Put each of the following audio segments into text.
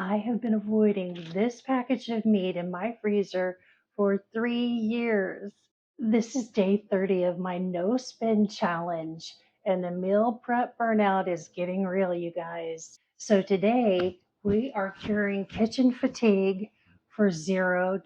I have been avoiding this package of meat in my freezer for 3 years. This is day 30 of my no spend challenge, and the meal prep burnout is getting real, you guys. So today we are curing kitchen fatigue for $0.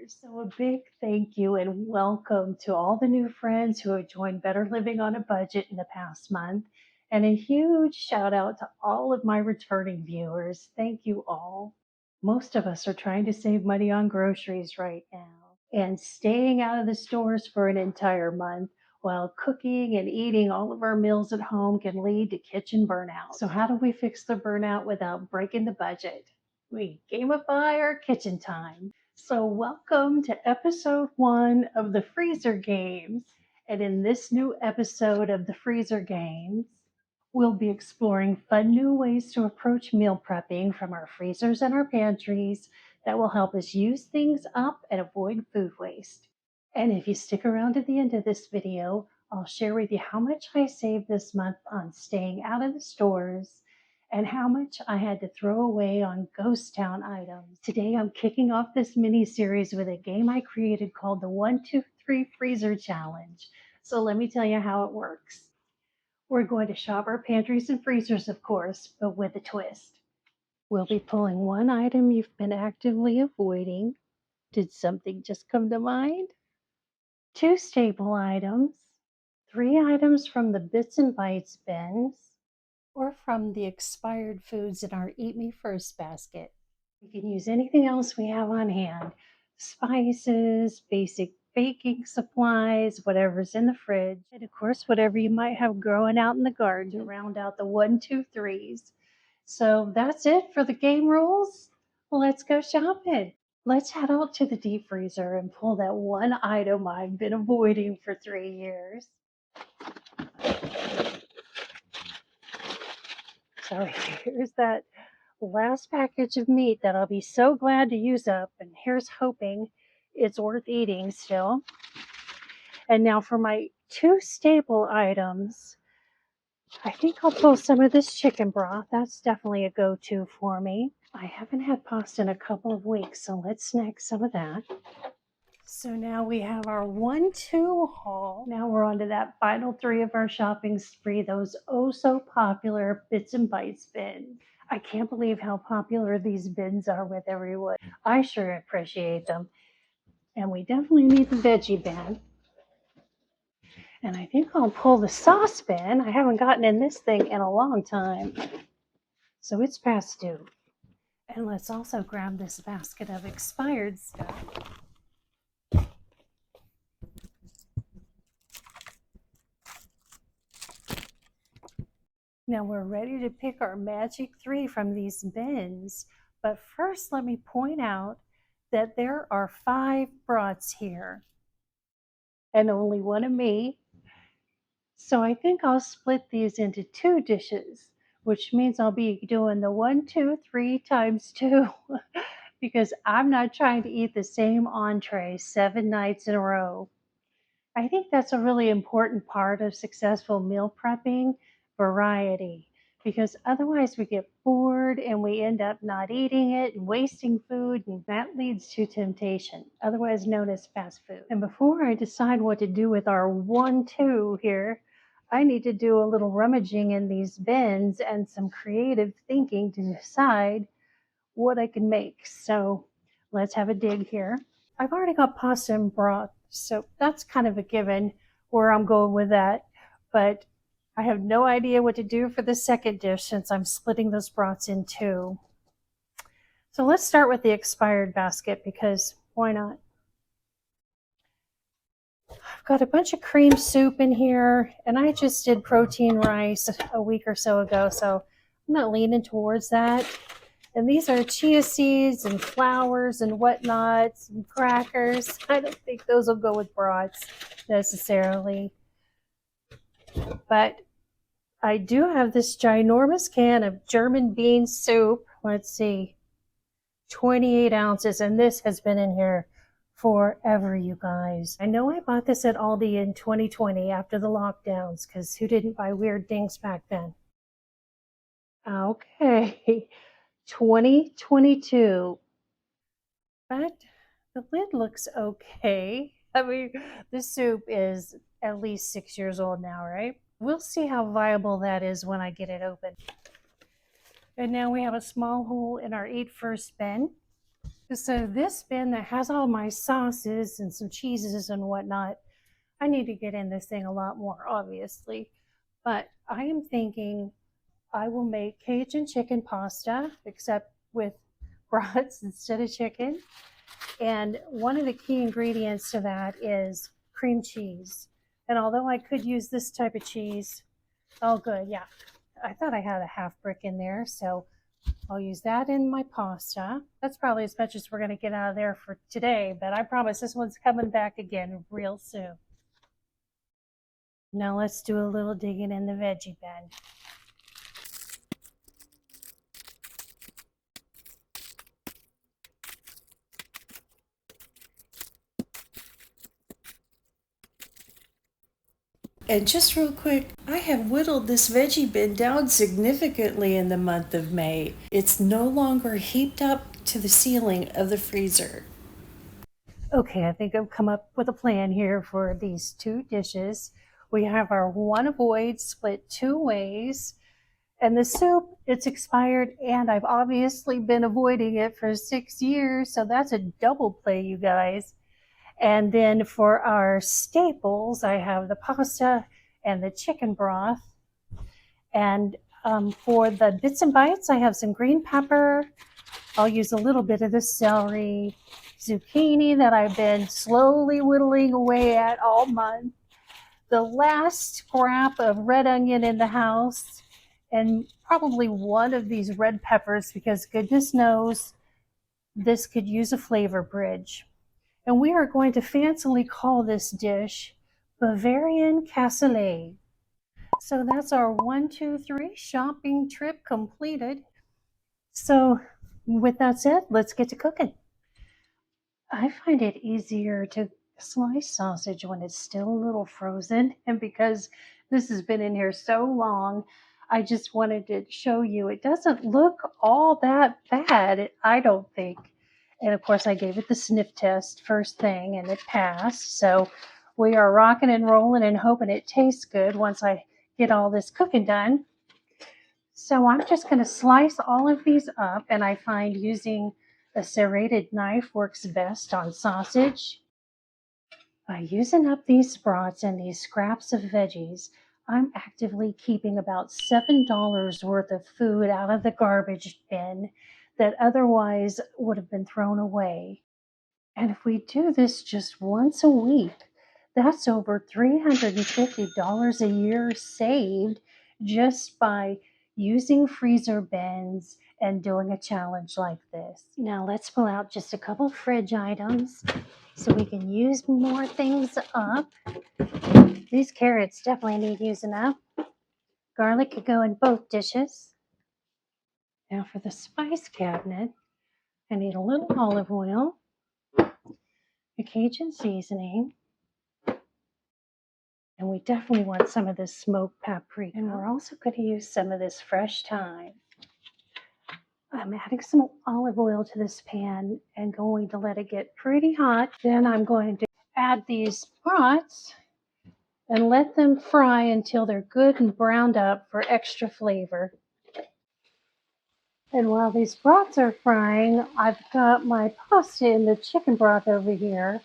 So a big thank you and welcome to all the new friends who have joined Better Living on a Budget in the past month. And a huge shout out to all of my returning viewers. Thank you all. Most of us are trying to save money on groceries right now, and staying out of the stores for an entire month while cooking and eating all of our meals at home can lead to kitchen burnout. So how do we fix the burnout without breaking the budget? We gamify our kitchen time. So welcome to episode 1 of the Freezer Games. And in this new episode of the Freezer Games, we'll be exploring fun new ways to approach meal prepping from our freezers and our pantries that will help us use things up and avoid food waste. And if you stick around to the end of this video, I'll share with you how much I saved this month on staying out of the stores and how much I had to throw away on ghost town items. Today I'm kicking off this mini series with a game I created called the 1, 2, 3 Freezer Challenge. So let me tell you how it works. We're going to shop our pantries and freezers, of course, but with a twist. We'll be pulling one item you've been actively avoiding. Did something just come to mind? 2 staple items, 3 items from the bits and bites bins, or from the expired foods in our Eat Me First basket. We can use anything else we have on hand. Spices, basic baking supplies, whatever's in the fridge, and of course, whatever you might have growing out in the garden to round out the 1, 2, 3s. So that's it for the game rules. Let's go shopping. Let's head out to the deep freezer and pull that one item I've been avoiding for 3 years. So here's that last package of meat that I'll be so glad to use up, and here's hoping it's worth eating still. And now for my 2 staple items, I think I'll pull some of this chicken broth. That's definitely a go-to for me. I haven't had pasta in a couple of weeks, so let's snack some of that. So now we have our 1, 2 haul. Now we're on to that final 3 of our shopping spree, those oh so popular bits and bites bins. I can't believe how popular these bins are with everyone. I sure appreciate them. And we definitely need the veggie bin. And I think I'll pull the sauce bin. I haven't gotten in this thing in a long time, so it's past due. And let's also grab this basket of expired stuff. Now we're ready to pick our magic 3 from these bins, but first let me point out that there are 5 broths here and only one of me. So I think I'll split these into 2 dishes, which means I'll be doing the 1, 2, 3 times 2 because I'm not trying to eat the same entree 7 nights in a row. I think that's a really important part of successful meal prepping, variety, because otherwise we get bored and we end up not eating it and wasting food, and that leads to temptation, otherwise known as fast food. And before I decide what to do with our 1, 2 here, I need to do a little rummaging in these bins and some creative thinking to decide what I can make. So let's have a dig here. I've already got pasta and broth, so that's kind of a given where I'm going with that. But I have no idea what to do for the second dish since I'm splitting those broths in 2. So let's start with the expired basket because why not? I've got a bunch of cream soup in here, and I just did protein rice a week or so ago, so I'm not leaning towards that. And these are chia seeds and flowers and whatnot, and crackers. I don't think those will go with broths necessarily. But I do have this ginormous can of German bean soup. Let's see, 28 ounces. And this has been in here forever, you guys. I know I bought this at Aldi in 2020 after the lockdowns, because who didn't buy weird things back then? Okay. 2022. But the lid looks okay. I mean, the soup is at least 6 years old now, right? We'll see how viable that is when I get it open. And now we have a small hole in our Eat First bin. So this bin that has all my sauces and some cheeses and whatnot, I need to get in this thing a lot more, obviously. But I am thinking I will make Cajun chicken pasta, except with broths instead of chicken. And one of the key ingredients to that is cream cheese. And although I could use this type of cheese, oh, good, yeah. I thought I had a half brick in there, so I'll use that in my pasta. That's probably as much as we're going to get out of there for today, but I promise this one's coming back again real soon. Now let's do a little digging in the veggie bin. And just real quick, I have whittled this veggie bin down significantly in the month of May. It's no longer heaped up to the ceiling of the freezer. Okay, I think I've come up with a plan here for these two dishes. We have our one avoid split two ways. And the soup, it's expired, and I've obviously been avoiding it for 6 years, so that's a double play, you guys. And then for our staples, I have the pasta and the chicken broth. And for the bits and bites, I have some green pepper. I'll use a little bit of the celery, zucchini that I've been slowly whittling away at all month, the last scrap of red onion in the house, and probably one of these red peppers, because goodness knows this could use a flavor bridge. And we are going to fancily call this dish Bavarian Cassoulet. So that's our 1, 2, 3 shopping trip completed. So with that said, let's get to cooking. I find it easier to slice sausage when it's still a little frozen. And because this has been in here so long, I just wanted to show you it doesn't look all that bad, I don't think. And of course, I gave it the sniff test first thing and it passed. So we are rocking and rolling and hoping it tastes good once I get all this cooking done. So I'm just going to slice all of these up, and I find using a serrated knife works best on sausage. By using up these broths and these scraps of veggies, I'm actively keeping about $7 worth of food out of the garbage bin that otherwise would have been thrown away. And if we do this just once a week, that's over $350 a year saved just by using freezer bins and doing a challenge like this. Now let's pull out just a couple fridge items so we can use more things up. These carrots definitely need using up. Garlic could go in both dishes. Now for the spice cabinet, I need a little olive oil, a Cajun seasoning, and we definitely want some of this smoked paprika. And we're also going to use some of this fresh thyme. I'm adding some olive oil to this pan and going to let it get pretty hot. Then I'm going to add these broths and let them fry until they're good and browned up for extra flavor. And while these broths are frying, I've got my pasta in the chicken broth over here.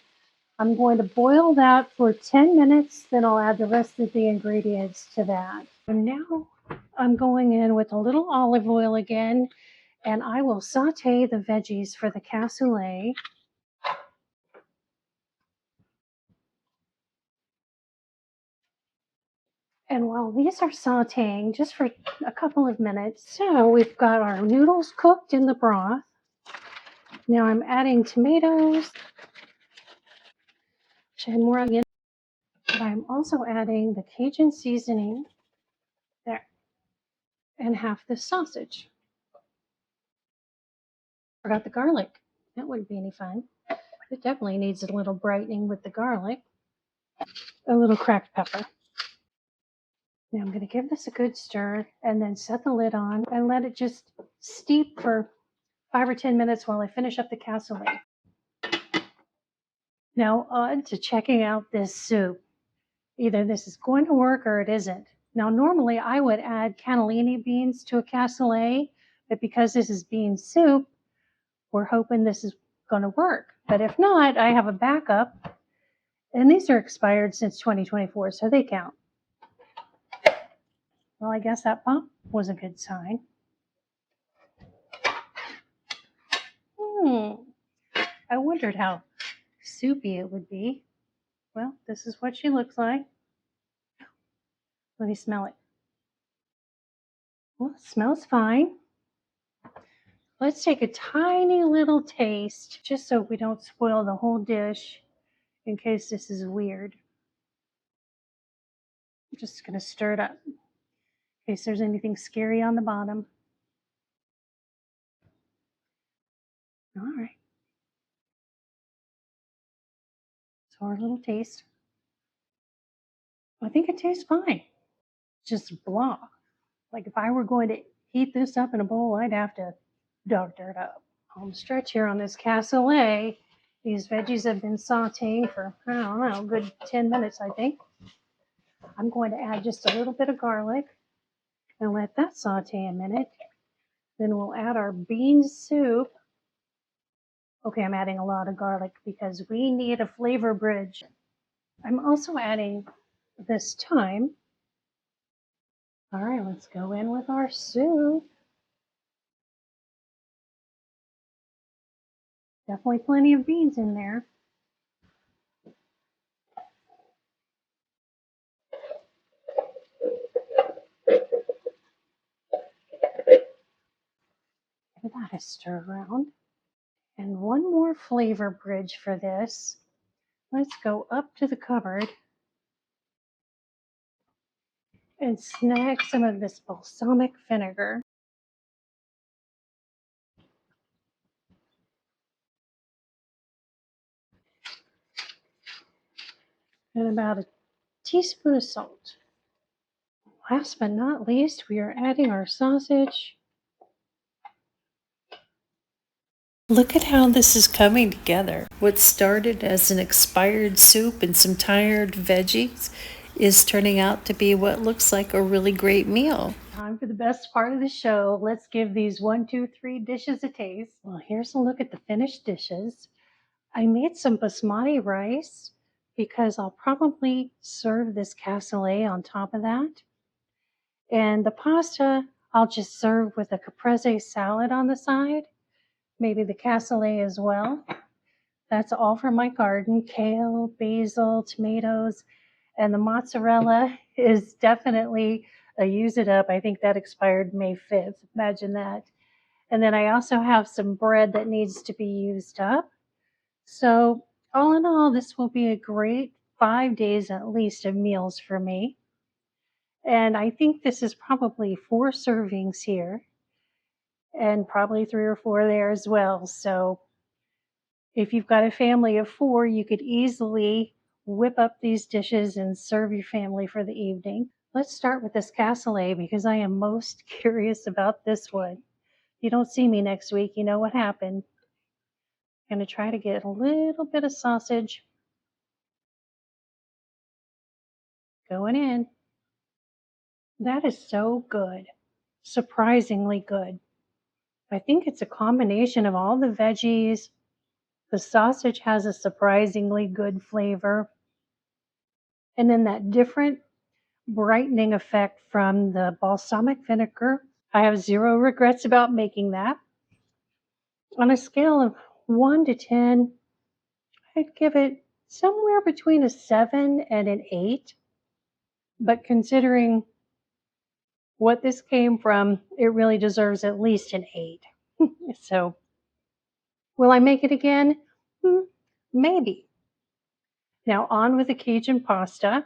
I'm going to boil that for 10 minutes, then I'll add the rest of the ingredients to that. And now I'm going in with a little olive oil again, and I will saute the veggies for the cassoulet. And while these are sauteing, just for a couple of minutes, so we've got our noodles cooked in the broth. Now I'm adding tomatoes, and more onion. But I'm also adding the Cajun seasoning there, and half the sausage. Forgot the garlic. That wouldn't be any fun. It definitely needs a little brightening with the garlic. A little cracked pepper. Now I'm going to give this a good stir and then set the lid on and let it just steep for 5 or 10 minutes while I finish up the cassoulet. Now on to checking out this soup. Either this is going to work or it isn't. Now normally I would add cannellini beans to a cassoulet, but because this is bean soup, we're hoping this is going to work. But if not, I have a backup, and these are expired since 2024, so they count. Well, I guess that pop was a good sign. I wondered how soupy it would be. Well, this is what she looks like. Let me smell it. Well, it smells fine. Let's take a tiny little taste, just so we don't spoil the whole dish in case this is weird. I'm just going to stir it up in case there's anything scary on the bottom. All right. So our little taste. I think it tastes fine. Just blah. Like if I were going to heat this up in a bowl, I'd have to doctor it up. Home stretch here on this cassoulet. These veggies have been sauteing for, I don't know, a good 10 minutes, I think. I'm going to add just a little bit of garlic and let that saute a minute. Then we'll add our bean soup. Okay, I'm adding a lot of garlic because we need a flavor bridge. I'm also adding this thyme. All right, let's go in with our soup. Definitely plenty of beans in there. Give that a stir around. And one more flavor bridge for this. Let's go up to the cupboard and snag some of this balsamic vinegar. And about a teaspoon of salt. Last but not least, we are adding our sausage. Look at how this is coming together. What started as an expired soup and some tired veggies is turning out to be what looks like a really great meal. Time for the best part of the show. Let's give these 1, 2, 3 dishes a taste. Well, here's a look at the finished dishes. I made some basmati rice because I'll probably serve this cassoulet on top of that. And the pasta, I'll just serve with a caprese salad on the side. Maybe the cassoulet as well. That's all from my garden. Kale, basil, tomatoes, and the mozzarella is definitely a use it up. I think that expired May 5th. Imagine that. And then I also have some bread that needs to be used up. So all in all, this will be a great 5 days at least of meals for me. And I think this is probably 4 servings here and probably 3 or 4 there as well. So if you've got a family of 4, you could easily whip up these dishes and serve your family for the evening. Let's start with this cassoulet because I am most curious about this one. If you don't see me next week, you know what happened. I'm going to try to get a little bit of sausage going in. That is so good. Surprisingly good. I think it's a combination of all the veggies. The sausage has a surprisingly good flavor. And then that different brightening effect from the balsamic vinegar. I have 0 regrets about making that. On a scale of 1 to 10, I'd give it somewhere between a 7 and an 8. But considering what this came from, it really deserves at least an 8. So, will I make it again? Maybe. Now on with the Cajun pasta.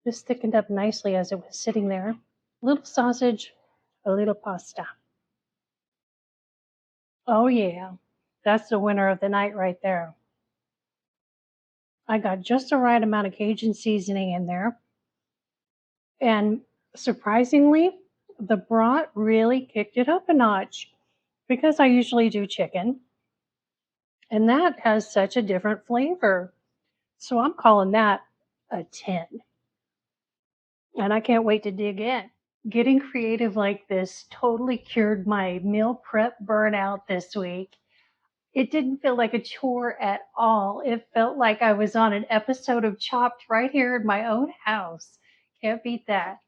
This thickened up nicely as it was sitting there. A little sausage, a little pasta. Oh yeah, that's the winner of the night right there. I got just the right amount of Cajun seasoning in there. And surprisingly, the broth really kicked it up a notch because I usually do chicken, and that has such a different flavor. So I'm calling that a 10. And I can't wait to dig in. Getting creative like this totally cured my meal prep burnout this week. It didn't feel like a chore at all. It felt like I was on an episode of Chopped right here in my own house. Can't beat that.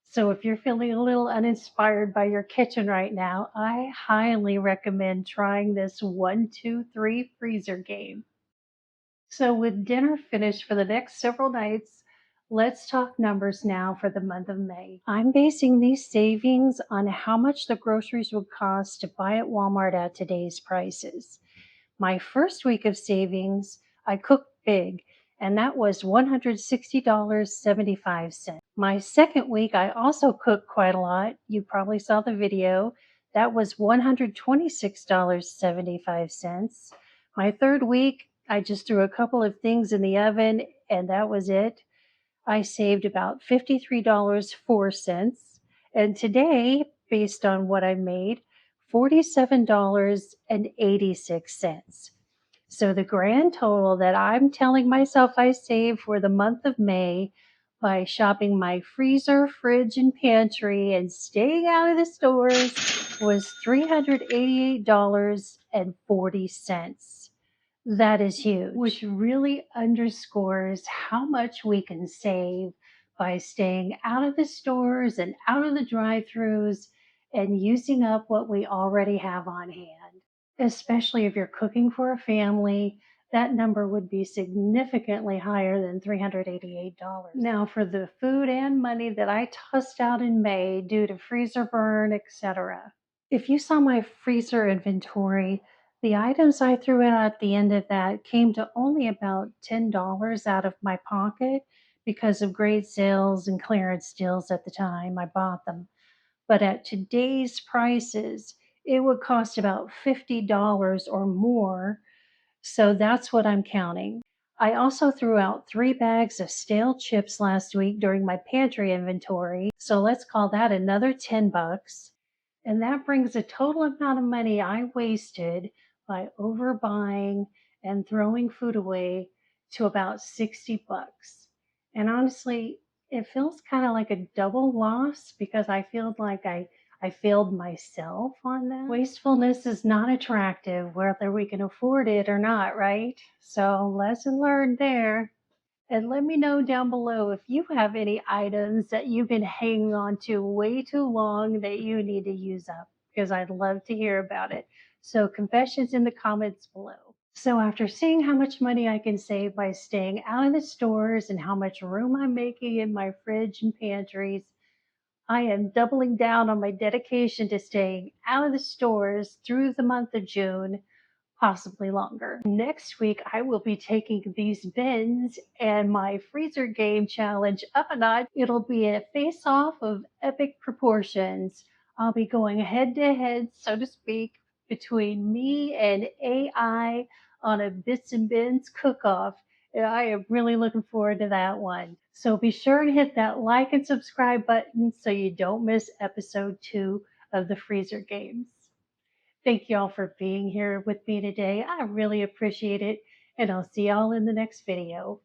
So if you're feeling a little uninspired by your kitchen right now, I highly recommend trying this 1, 2, 3 freezer game. So with dinner finished for the next several nights, let's talk numbers now for the month of May. I'm basing these savings on how much the groceries would cost to buy at Walmart at today's prices. My first week of savings, I cooked big, and that was $160.75. My second week, I also cooked quite a lot. You probably saw the video. That was $126.75. My third week, I just threw a couple of things in the oven, and that was it. I saved about $53.04. And today, based on what I made, $47.86. So the grand total that I'm telling myself I saved for the month of May by shopping my freezer, fridge, and pantry and staying out of the stores was $388.40. That is huge, which really underscores how much we can save by staying out of the stores and out of the drive-throughs and using up what we already have on hand. Especially if you're cooking for a family, that number would be significantly higher than $388. Now, for the food and money that I tossed out in May due to freezer burn, etc. If you saw my freezer inventory, the items I threw in at the end of that came to only about $10 out of my pocket because of great sales and clearance deals at the time I bought them. But at today's prices, it would cost about $50 or more. So that's what I'm counting. I also threw out 3 bags of stale chips last week during my pantry inventory. So let's call that another $10. And that brings the total amount of money I wasted by overbuying and throwing food away to about $60. And honestly, it feels kind of like a double loss because I feel like I failed myself on that. Wastefulness is not attractive, whether we can afford it or not, right? So, lesson learned there. And let me know down below if you have any items that you've been hanging on to way too long that you need to use up, because I'd love to hear about it. So, confessions in the comments below. So, after seeing how much money I can save by staying out of the stores and how much room I'm making in my fridge and pantries, I am doubling down on my dedication to staying out of the stores through the month of June, possibly longer. Next week, I will be taking these bins and my freezer game challenge up a notch. It'll be a face off of epic proportions. I'll be going head to head, so to speak, between me and AI on a bits and bins cook off. And I am really looking forward to that one. So be sure and hit that like and subscribe button so you don't miss episode 2 of the Freezer Games. Thank you all for being here with me today. I really appreciate it, and I'll see y'all in the next video.